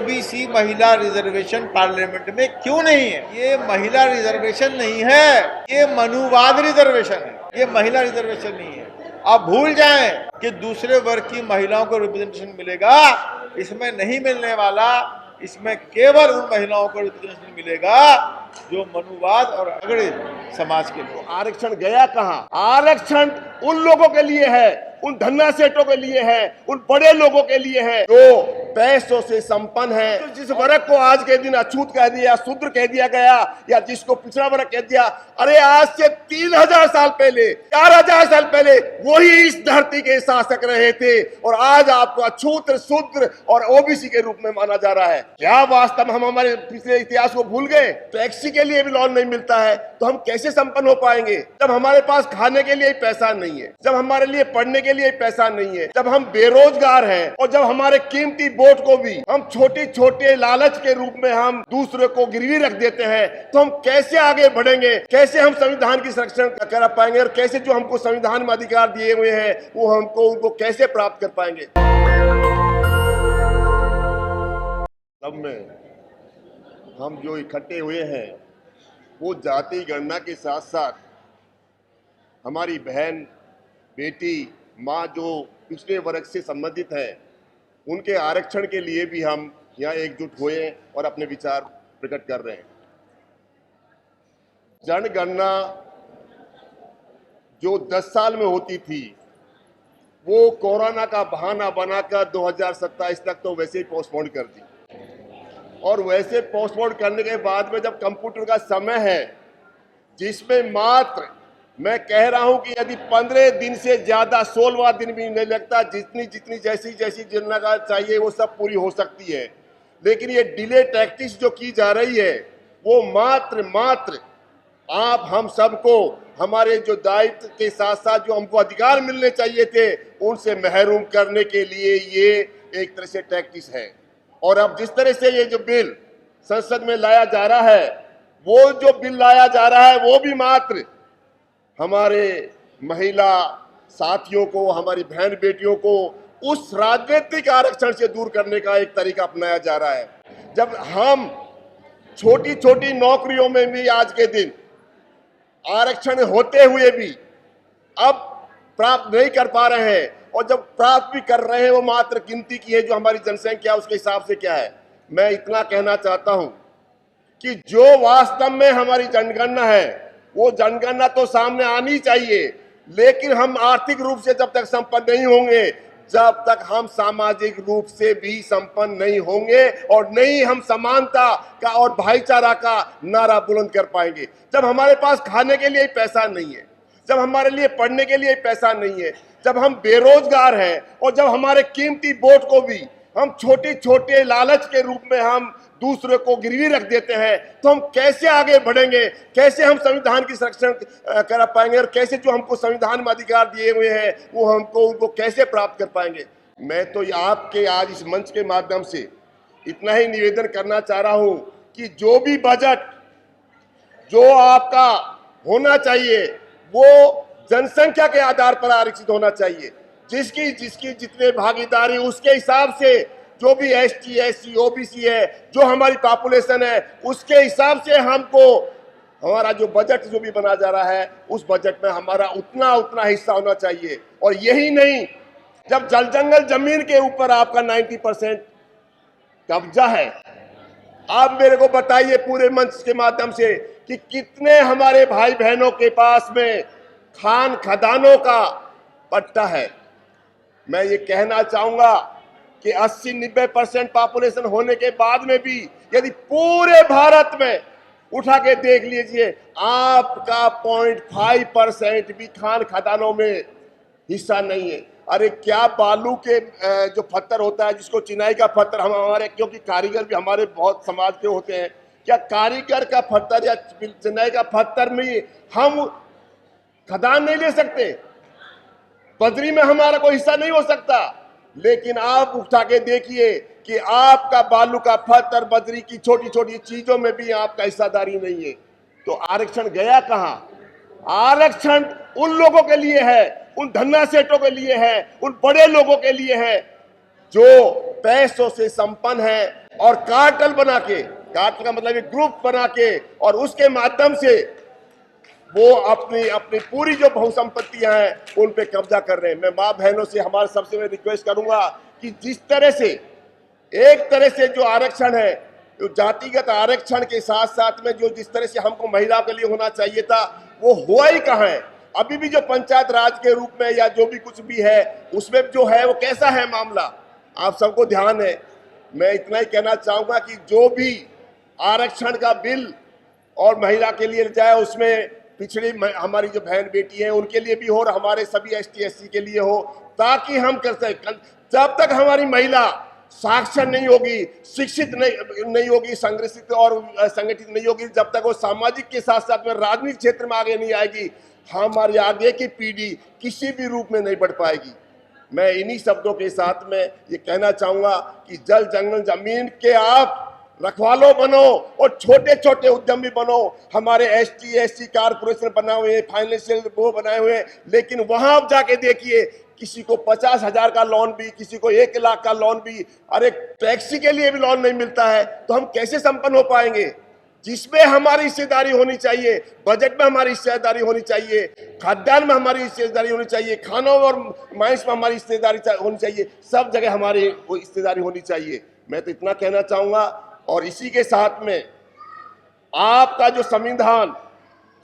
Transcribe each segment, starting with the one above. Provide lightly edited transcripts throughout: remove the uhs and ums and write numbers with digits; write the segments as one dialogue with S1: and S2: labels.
S1: OBC महिला reservation parliament में क्यों नहीं है? ये महिला रिजर्वेशन नहीं है, ये मनुवाद रिजर्वेशन है, ये महिला रिजर्वेशन नहीं है। आप भूल जाएं कि दूसरे वर्ग की महिलाओं को रिप्रेजेंटेशन मिलेगा, इसमें नहीं मिलने वाला। इसमें केवल उन महिलाओं को रिप्रेजेंटेशन मिलेगा जो मनुवाद और अग्रणी समाज के लोग।
S2: आरक्षण गया कहां? आरक्षण उन लोगों के लिए है, उन धन्ना सेठों के लिए है, उन बड़े लोगों के लिए है जो पैसों से संपन्न है। तो जिस वर्ग को आज के दिन अछूत कह दिया, शूद्र कह दिया गया, या जिसको पिछड़ा वर्ग कह दिया, अरे आज से 3000 साल पहले, 4000 साल पहले वही इस धरती के शासक रहे थे, और आज आपको अछूत, शूद्र और ओबीसी के रूप में माना जा रहा है। क्या वास्तव में हम हमारे पिछले इतिहास को भूल गए? टैक्सी के लिए भी लोन नहीं मिलता है तो हम कैसे संपन्न हो पाएंगे? जब हमारे पास खाने के लिए पैसा नहीं है, जब हमारे लिए पढ़ने के लिए पैसा नहीं है, जब हम बेरोजगार हैं, और जब हमारे कीमती वोट को भी हम छोटे छोटे लालच के रूप में हम दूसरे को गिरवी रख देते हैं, तो हम कैसे आगे बढ़ेंगे? कैसे हम संविधान की संरक्षण कर पाएंगे? और कैसे जो हमको संविधान में अधिकार दिए हुए हैं वो हमको उनको कैसे प्राप्त कर पाएंगे? सब में हम जो इकट्ठे हुए हैं वो जाति गणना के साथ साथ हमारी बहन, बेटी, माँ जो पिछड़े वर्ग से संबंधित है उनके आरक्षण के लिए भी हम यहाँ एकजुट हुए और अपने विचार प्रकट कर रहे हैं। जनगणना जो 10 साल में होती थी वो कोरोना का बहाना बनाकर 2027 तक तो वैसे ही पोस्टपोन कर दी, और वैसे पोस्टपोन करने के बाद में जब कंप्यूटर का समय है जिसमें मात्र मैं कह रहा हूं कि यदि 15 दिन से ज्यादा 16वां दिन भी नहीं लगता, जितनी जैसी जनगणना चाहिए वो सब पूरी हो सकती है। लेकिन ये डिले टैक्टिक्स जो की जा रही है वो मात्र आप हम सबको हमारे जो दायित्व के साथ साथ जो हमको अधिकार मिलने चाहिए थे उनसे महरूम करने के लिए ये एक तरह से टैक्टिक्स है। और अब जिस तरह से ये जो बिल संसद में लाया जा रहा है, वो जो बिल लाया जा रहा है वो भी मात्र हमारे महिला साथियों को, हमारी बहन बेटियों को उस राजनीतिक आरक्षण से दूर करने का एक तरीका अपनाया जा रहा है। जब हम छोटी छोटी नौकरियों में भी आज के दिन आरक्षण होते हुए भी अब प्राप्त नहीं कर पा रहे हैं, और जब प्राप्त भी कर रहे हैं वो मात्र गिनती की है जो हमारी जनसंख्या उसके हिसाब से क्या है। मैं इतना कहना चाहता हूं कि जो वास्तव में हमारी जनगणना है वो जनगणना तो सामने आनी चाहिए, लेकिन हम आर्थिक रूप से जब तक संपन्न नहीं होंगे, जब तक हम सामाजिक रूप से भी संपन्न नहीं होंगे और नहीं हम समानता का और भाईचारा का नारा बुलंद कर पाएंगे। जब हमारे पास खाने के लिए पैसा नहीं है, जब हमारे लिए पढ़ने के लिए पैसा नहीं है, जब हम बेरोजगार हैं, और जब हमारे कीमती वोट को भी हम छोटे छोटे लालच के रूप में हम दूसरे को गिरवी रख देते हैं, तो हम कैसे आगे बढ़ेंगे? कैसे हम संविधान की संरक्षण कर पाएंगे? और कैसे जो हमको संविधान में अधिकार दिए हुए हैं वो हमको उनको कैसे प्राप्त कर पाएंगे? मैं तो आपके आज इस मंच के माध्यम से इतना ही निवेदन करना चाह रहा हूं कि जो भी बजट जो आपका होना चाहिए वो जनसंख्या के आधार पर आरक्षित होना चाहिए। जिसकी जितने भागीदारी उसके हिसाब से जो भी एसटी, एससी, ओबीसी है, जो हमारी पॉपुलेशन है उसके हिसाब से हमको हमारा जो बजट जो भी बना जा रहा है उस बजट में हमारा उतना हिस्सा होना चाहिए। और यही नहीं, जब जल जंगल जमीन के ऊपर आपका 90% कब्जा है, आप मेरे को बताइए पूरे मंच के माध्यम से कि कितने हमारे भाई बहनों के पास में खान खदानों का पट्टा है। मैं ये कहना चाहूंगा कि 80-90% पॉपुलेशन होने के बाद में भी यदि पूरे भारत में उठा के देख लीजिए आपका 0.5% भी खान खदानों में हिस्सा नहीं है। अरे क्या बालू के जो पत्थर होता है जिसको चिनाई का पत्थर हम हमारे, क्योंकि कारीगर भी हमारे बहुत समाज के होते हैं, क्या कारीगर का पत्थर या चिनाई का पत्थर में हम खदान नहीं ले सकते? बजरी में हमारा कोई हिस्सा नहीं हो सकता? लेकिन आप उठा के देखिए कि आपका बालू का पत्थर, बजरी की छोटी छोटी चीजों में भी आपका हिस्सादारी नहीं है। तो आरक्षण गया कहां? आरक्षण उन लोगों के लिए है, उन धन्ना सेठों के लिए है, उन बड़े लोगों के लिए है जो पैसों से संपन्न है और कार्टेल बना के, कार्टेल का मतलब एक ग्रुप बना के, और उसके माध्यम से वो अपनी अपनी पूरी जो बहुसंपत्तियां हैं उन पे कब्जा कर रहे हैं। मैं माँ बहनों से हमारे सबसे मैं रिक्वेस्ट करूंगा कि जिस तरह से एक तरह से जो आरक्षण है, जो जातिगत आरक्षण के साथ साथ में जो जिस तरह से हमको महिलाओं के लिए होना चाहिए था, वो हुआ ही कहाँ है। अभी भी जो पंचायत राज के रूप में या जो भी कुछ भी है उसमें जो है वो कैसा है मामला, आप सबको ध्यान है। मैं इतना ही कहना चाहूंगा कि जो भी आरक्षण का बिल और महिला के लिए जाए उसमें पिछड़ी हमारी जो बहन बेटी है उनके लिए भी हो और हमारे सभी ST SC के लिए हो, ताकि हम कर सकें। जब तक हमारी महिला साक्षर नहीं होगी, शिक्षित नहीं होगी, संगठित और संगठित नहीं होगी, जब तक वो सामाजिक के साथ साथ में राजनीतिक क्षेत्र में आगे नहीं आएगी, हमारी आगे की पीढ़ी किसी भी रूप में नहीं बढ़ पाएगी। मैं इन्हीं शब्दों के साथ में ये कहना चाहूंगा कि जल जंगल जमीन के आप रखवालों बनो और छोटे छोटे उद्यमी बनो। हमारे ST SC कारपोरेशन बनाए हुए, फाइनेंशियल वो बनाए हुए, लेकिन वहां आप जाके देखिए किसी को 50,000 का लोन भी, किसी को 1 लाख का लोन भी, अरे टैक्सी के लिए भी लोन नहीं मिलता है, तो हम कैसे संपन्न हो पाएंगे। जिसमें हमारी हिस्सेदारी होनी चाहिए, बजट में हमारी हिस्सेदारी होनी चाहिए, खाद्यान्न में हमारी हिस्सेदारी होनी चाहिए, खानों और माइंस में हमारी हिस्सेदारी होनी चाहिए, सब जगह हमारी हिस्सेदारी होनी चाहिए। मैं तो इतना कहना चाहूंगा। और इसी के साथ में आपका जो संविधान,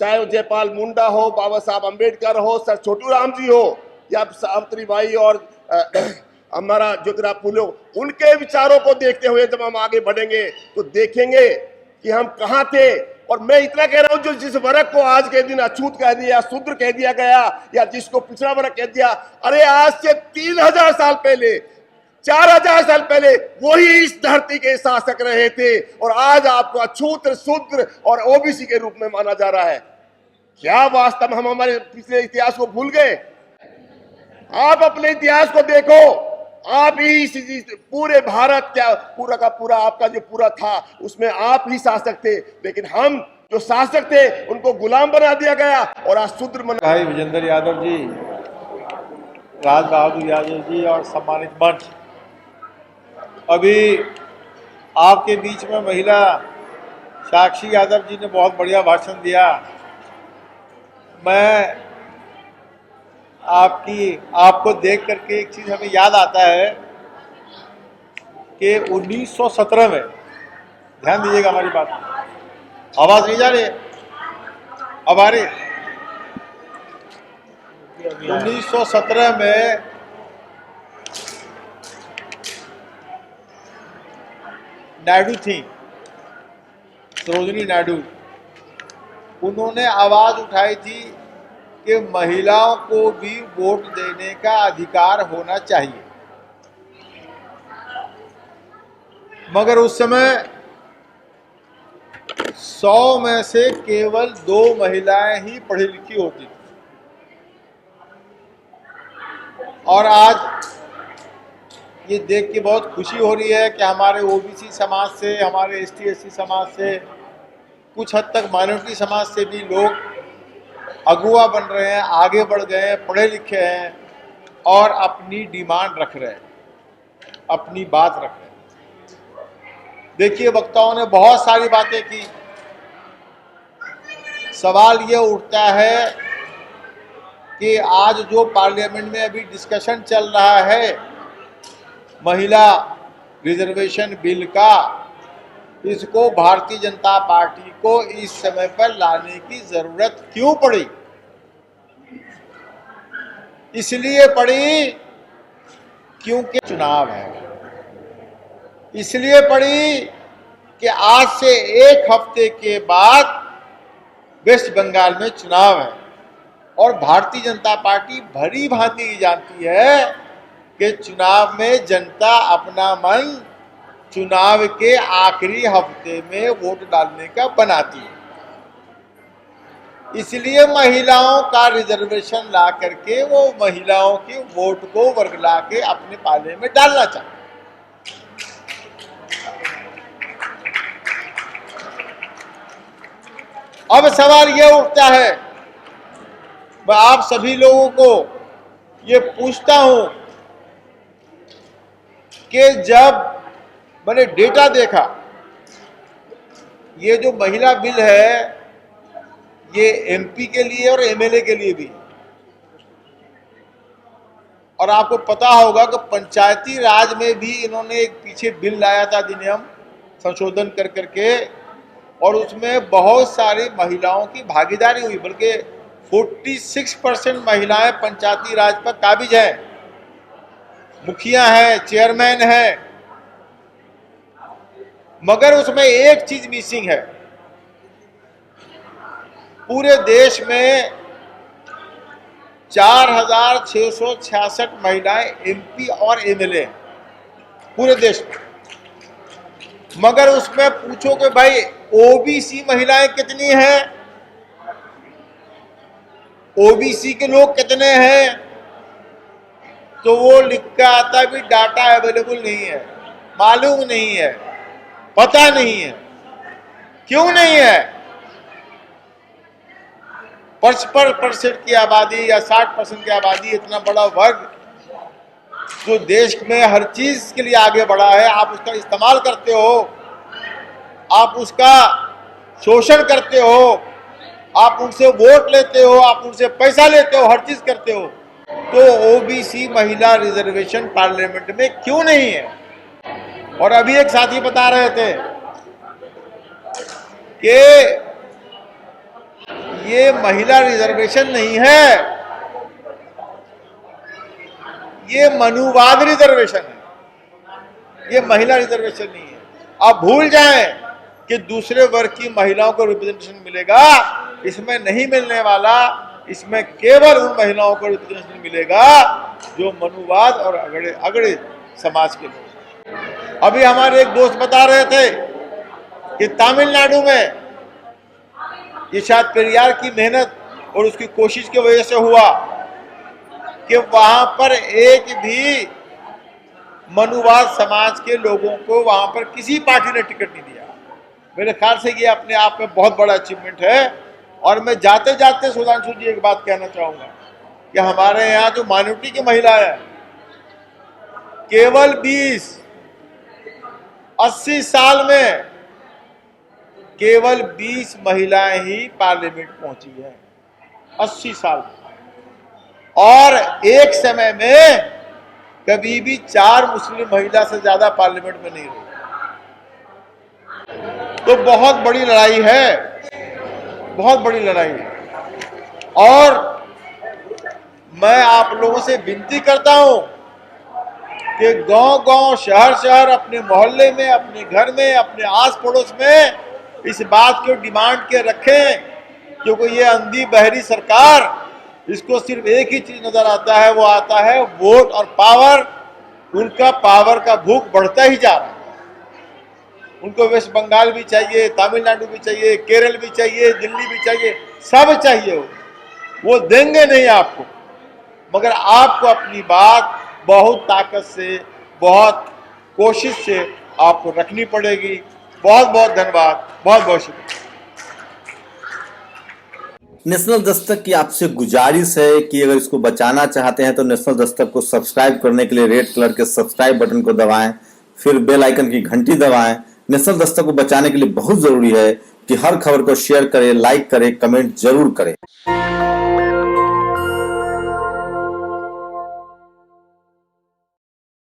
S2: चाहे वो जयपाल मुंडा हो, बाबा साहब अम्बेडकर हो, सर छोटू राम जी हो, या सावित्रीबाई और हमारा ज्योतिराव फुले हो, उनके विचारों को देखते हुए जब हम आगे बढ़ेंगे तो देखेंगे कि हम कहाँ थे। और मैं इतना कह रहा हूं, जो जिस वर्ग को आज के दिन अछूत कह दिया, शूद्र कह दिया गया, या जिसको पिछड़ा वर्ग कह दिया, अरे आज से 3000 साल पहले, 4000 साल पहले वही इस धरती के शासक रहे थे, और आज आपको अछूत, शूद्र और OBC के रूप में माना जा रहा है। क्या वास्तव में हम हमारे पिछले इतिहास को भूल गए? आप अपने इतिहास को देखो, आप ही पूरे भारत क्या पूरा का पूरा आपका जो पूरा था उसमें आप ही शासक थे, लेकिन हम जो शासक थे उनको गुलाम बना दिया गया और आज शूद्र बना।
S1: भाई विजेंद्र यादव जी, राज बहादुर यादव जी और सम्मानित मंच, अभी आपके बीच में महिला साक्षी यादव जी ने बहुत बढ़िया भाषण दिया। मैं आपको देख करके एक चीज हमें याद आता है कि 1917 में, ध्यान दीजिएगा हमारी बात, आवाज नहीं जा रही, अब आ रही। 1917 में नायडू थी, सरोजिनी नायडू, उन्होंने आवाज उठाई थी कि महिलाओं को भी वोट देने का अधिकार होना चाहिए। मगर उस समय 100 में से केवल 2 महिलाएं ही पढ़ी लिखी होती थी। और आज ये देख के बहुत खुशी हो रही है कि हमारे OBC समाज से, हमारे ST SC समाज से, कुछ हद तक माइनॉरिटी समाज से भी लोग अगुवा बन रहे हैं, आगे बढ़ गए हैं, पढ़े लिखे हैं और अपनी डिमांड रख रहे हैं, अपनी बात रख रहे हैं। देखिए, वक्ताओं ने बहुत सारी बातें की। सवाल ये उठता है कि आज जो पार्लियामेंट में अभी डिस्कशन चल रहा है महिला रिजर्वेशन बिल का, इसको भारतीय जनता पार्टी को इस समय पर लाने की जरूरत क्यों पड़ी? इसलिए पड़ी क्योंकि चुनाव है। इसलिए पड़ी कि आज से 1 हफ्ते के बाद वेस्ट बंगाल में चुनाव है और भारतीय जनता पार्टी भली भांति जानती है कि चुनाव में जनता अपना मन चुनाव के आखिरी हफ्ते में वोट डालने का बनाती है। इसलिए महिलाओं का रिजर्वेशन ला करके वो महिलाओं के वोट को वर्गला के अपने पाले में डालना चाहते। अब सवाल यह उठता है, मैं आप सभी लोगों को ये पूछता हूं कि जब मैंने डेटा देखा, ये जो महिला बिल है ये एमपी के लिए और एमएलए के लिए भी, और आपको पता होगा कि पंचायती राज में भी इन्होंने एक पीछे बिल लाया था, अधिनियम संशोधन कर करके, और उसमें बहुत सारी महिलाओं की भागीदारी हुई, बल्कि 46% महिलाएं पंचायती राज पर काबिज हैं, मुखिया है, चेयरमैन है। मगर उसमें एक चीज मिसिंग है। पूरे देश में 4,666 महिलाएं एमपी और एमएलए पूरे देश में, मगर उसमें पूछो कि भाई ओबीसी महिलाएं कितनी हैं, ओबीसी के लोग कितने हैं, तो वो लिख के आता भी डाटा अवेलेबल नहीं है, मालूम नहीं है, पता नहीं है। क्यों नहीं है? 55% की आबादी या 60% की आबादी, इतना बड़ा वर्ग जो देश में हर चीज के लिए आगे बढ़ा है, आप उसका इस्तेमाल करते हो, आप उसका शोषण करते हो, आप उनसे वोट लेते हो, आप उनसे पैसा लेते हो, हर चीज करते हो, तो ओबीसी महिला रिजर्वेशन पार्लियामेंट में क्यों नहीं है? और अभी एक साथी बता रहे थे कि ये महिला रिजर्वेशन नहीं है, ये मनुवाद रिजर्वेशन है, ये महिला रिजर्वेशन नहीं है। आप भूल जाएं कि दूसरे वर्ग की महिलाओं को रिप्रेजेंटेशन मिलेगा, इसमें नहीं मिलने वाला, इसमें केवल उन महिलाओं को रिप्रेजेंटेशन मिलेगा जो मनुवाद और अगड़े समाज के लोग। अभी हमारे एक दोस्त बता रहे थे कि तमिलनाडु में ये शायद पेरियार की मेहनत और उसकी कोशिश की वजह से हुआ कि वहां पर एक भी मनुवाद समाज के लोगों को वहां पर किसी पार्टी ने टिकट नहीं दिया। मेरे ख्याल से ये अपने आप में बहुत बड़ा अचीवमेंट है। और मैं जाते जाते सुधांशु जी एक बात कहना चाहूंगा कि हमारे यहाँ जो माइनॉरिटी की महिला है, केवल 80 साल में केवल 20 महिलाएं ही पार्लियामेंट पहुंची है, 80 साल में। और एक समय में कभी भी 4 मुस्लिम महिला से ज्यादा पार्लियामेंट में नहीं रही। तो बहुत बड़ी लड़ाई है, बहुत बड़ी लड़ाई है। और मैं आप लोगों से विनती करता हूं कि गांव-गांव, शहर-शहर, अपने मोहल्ले में, अपने घर में, अपने आस पड़ोस में इस बात को डिमांड के रखें, क्योंकि ये अंधी बहरी सरकार, इसको सिर्फ एक ही चीज नजर आता है, वो आता है वोट और पावर। उनका पावर का भूख बढ़ता ही जा रहा है। उनको वेस्ट बंगाल भी चाहिए, तमिलनाडु भी चाहिए, केरल भी चाहिए, दिल्ली भी चाहिए, सब चाहिए। वो देंगे नहीं आपको, मगर आपको अपनी बात बहुत ताकत से, बहुत कोशिश से आपको रखनी पड़ेगी। बहुत बहुत धन्यवाद, बहुत बहुत शुक्रिया।
S3: नेशनल दस्तक की आपसे गुजारिश है कि अगर इसको बचाना चाहते हैं तो नेशनल दस्तक को सब्सक्राइब करने के लिए रेड कलर के सब्सक्राइब बटन को दबाएं, फिर बेल आइकन की घंटी दबाएं। नेशनल दस्तक को बचाने के लिए बहुत जरूरी है कि हर खबर को शेयर करें, लाइक करें, कमेंट जरूर करें।